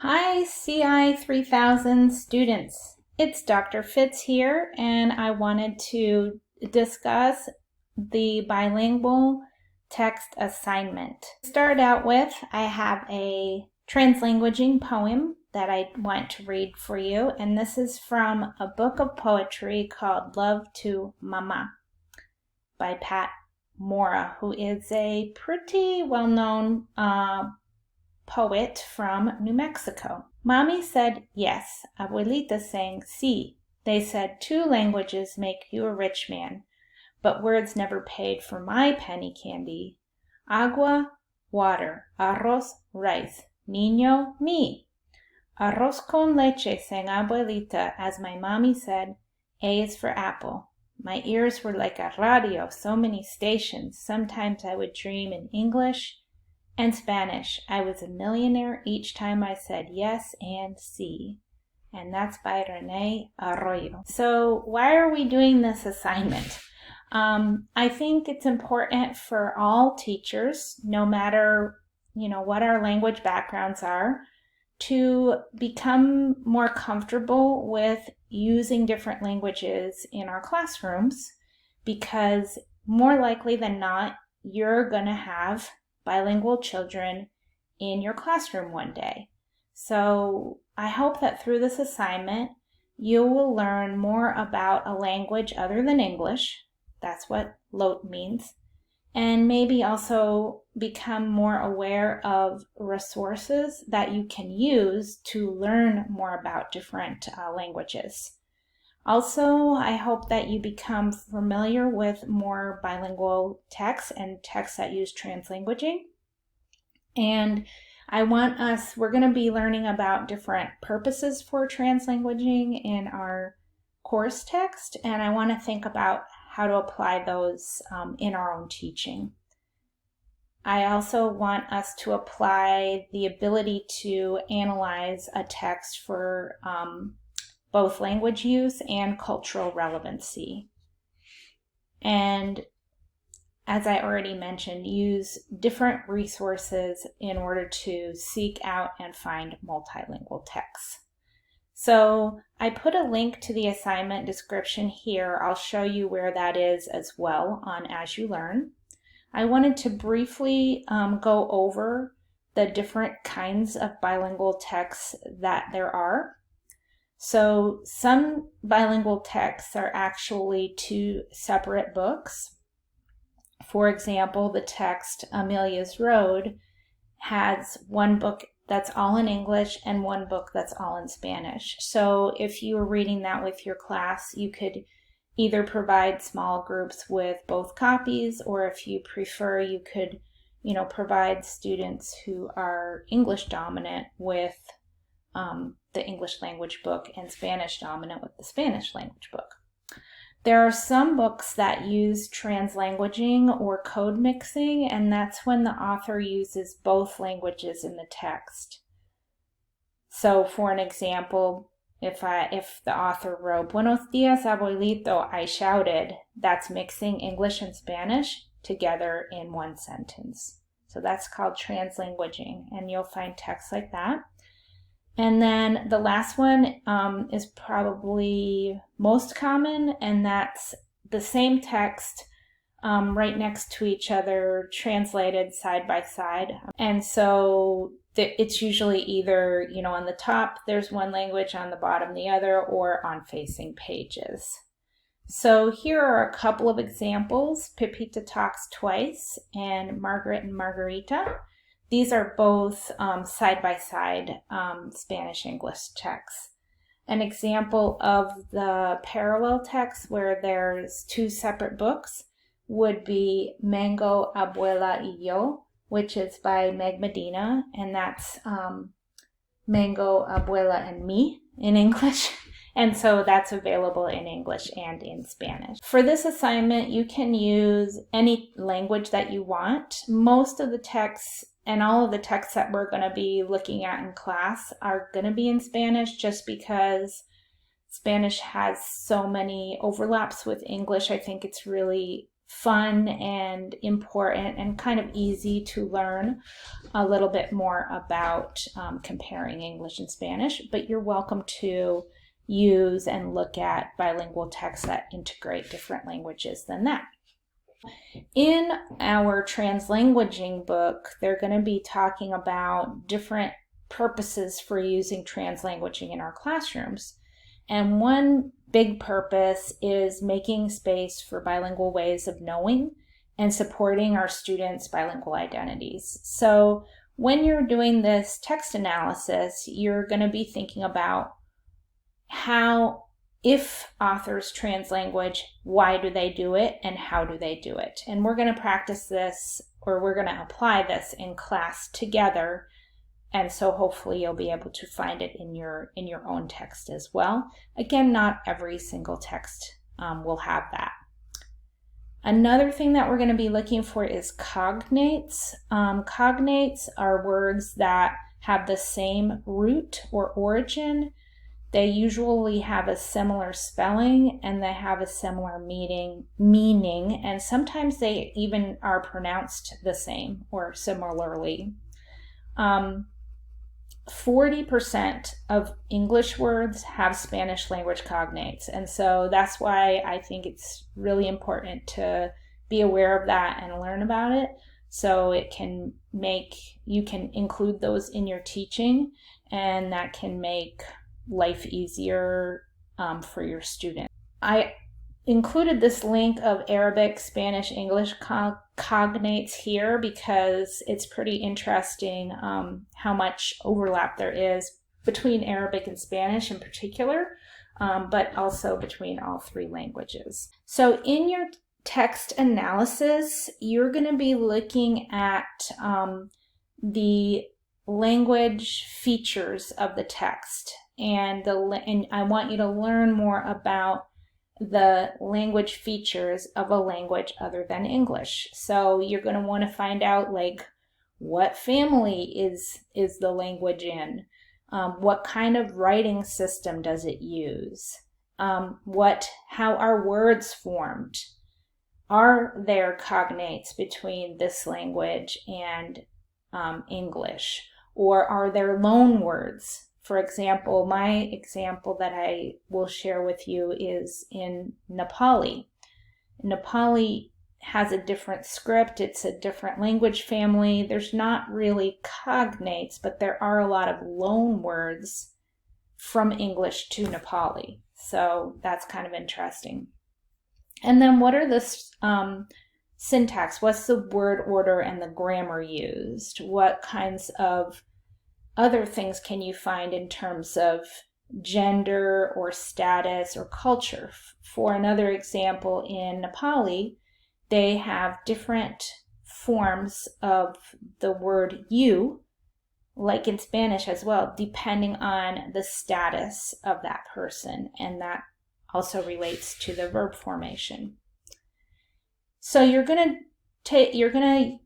Hi, CI 3000 students. It's Dr. Fitz here, and I wanted to discuss the bilingual text assignment. To start out with, I have a translanguaging poem that I want to read for you, and this is from a book of poetry called Love to Mama by Pat Mora, who is a pretty well-known poet from New Mexico. Mommy said yes. Abuelita sang sí. They said 2 languages make you a rich man, but words never paid for my penny candy. Agua, water. Arroz, rice. Niño, me. Arroz con leche, sang Abuelita, as my mommy said, A is for apple. My ears were like a radio, so many stations. Sometimes I would dream in English and Spanish. I was a millionaire each time I said yes and sí. And that's by Renee Arroyo. So why are we doing this assignment? I think it's important for all teachers, no matter what our language backgrounds are, to become more comfortable with using different languages in our classrooms, because more likely than not, you're going to have bilingual children in your classroom one day. So I hope that through this assignment, you will learn more about a language other than English. That's what LOT means. And maybe also become more aware of resources that you can use to learn more about different languages. Also, I hope that you become familiar with more bilingual texts and texts that use translanguaging. And we're going to be learning about different purposes for translanguaging in our course text, and I want to think about how to apply those in our own teaching. I also want us to apply the ability to analyze a text for both language use and cultural relevancy. And as I already mentioned, use different resources in order to seek out and find multilingual texts. So I put a link to the assignment description here. I'll show you where that is as well on As You Learn. I wanted to briefly go over the different kinds of bilingual texts that there are. So some bilingual texts are actually 2 separate books. For example, the text Amelia's Road has one book that's all in English and one book that's all in Spanish. So if you were reading that with your class, you could either provide small groups with both copies, or if you prefer, you could, provide students who are English dominant with the English language book and Spanish dominant with the Spanish language book. There are some books that use translanguaging or code mixing, and that's when the author uses both languages in the text. So for an example, if the author wrote, Buenos dias, abuelito, I shouted, that's mixing English and Spanish together in one sentence. So that's called translanguaging, and you'll find texts like that. And then the last one is probably most common, and that's the same text right next to each other, translated side by side. And so it's usually either, on the top there's one language, on the bottom the other, or on facing pages. So here are a couple of examples. Pepita Talks Twice and Margaret and Margarita. These are both side-by-side Spanish-English texts. An example of the parallel text where there's 2 separate books would be Mango, Abuela y Yo, which is by Meg Medina, and that's Mango, Abuela, and Me in English. And so that's available in English and in Spanish. For this assignment, you can use any language that you want. Most of the texts and all of the texts that we're going to be looking at in class are going to be in Spanish, just because Spanish has so many overlaps with English. I think it's really fun and important and kind of easy to learn a little bit more about comparing English and Spanish, but you're welcome to use and look at bilingual texts that integrate different languages than that. In our translanguaging book, they're going to be talking about different purposes for using translanguaging in our classrooms. And one big purpose is making space for bilingual ways of knowing and supporting our students' bilingual identities. So when you're doing this text analysis, you're going to be thinking about how, if authors translanguage, why do they do it and how do they do it? And we're going to practice this, or we're going to apply this in class together. And so hopefully you'll be able to find it in your own text as well. Again, not every single text will have that. Another thing that we're going to be looking for is cognates. Cognates are words that have the same root or origin. They usually have a similar spelling and they have a similar meaning, and sometimes they even are pronounced the same or similarly. 40% of English words have Spanish language cognates, and so that's why I think it's really important to be aware of that and learn about it, so it can you can include those in your teaching, and that can make life easier for your students. I included this link of Arabic, Spanish, English cognates here because it's pretty interesting how much overlap there is between Arabic and Spanish in particular, but also between all three languages. So in your text analysis, you're going to be looking at the language features of the text, and I want you to learn more about the language features of a language other than English. So you're going to want to find out, like, what family is the language in? What kind of writing system does it use? How are words formed? Are there cognates between this language and English? Or are there loan words? For example, my example that I will share with you is in Nepali. Nepali has a different script. It's a different language family. There's not really cognates, but there are a lot of loan words from English to Nepali. So that's kind of interesting. And then what are the syntax? What's the word order and the grammar used? What kinds of other things can you find in terms of gender or status or culture? For another example, in Nepali, they have different forms of the word you, like in Spanish as well, depending on the status of that person, and that also relates to the verb formation. So you're going to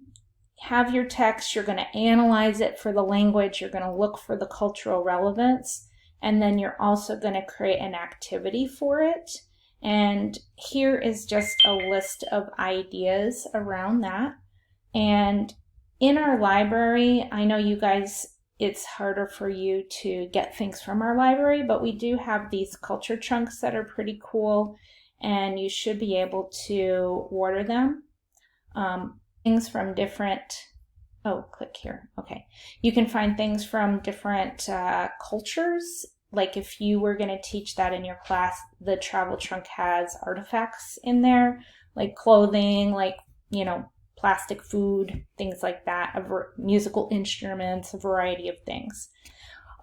have your text, you're going to analyze it for the language, you're going to look for the cultural relevance, and then you're also going to create an activity for it. And here is just a list of ideas around that. And in our library, I know you guys, it's harder for you to get things from our library, but we do have these culture chunks that are pretty cool, and you should be able to order them. Things from different, click here. Okay. You can find things from different cultures. Like if you were going to teach that in your class, the travel trunk has artifacts in there, like clothing, like, plastic food, things like that, musical instruments, a variety of things.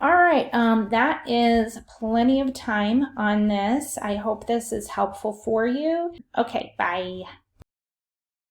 All right, that is plenty of time on this. I hope this is helpful for you. Okay, bye.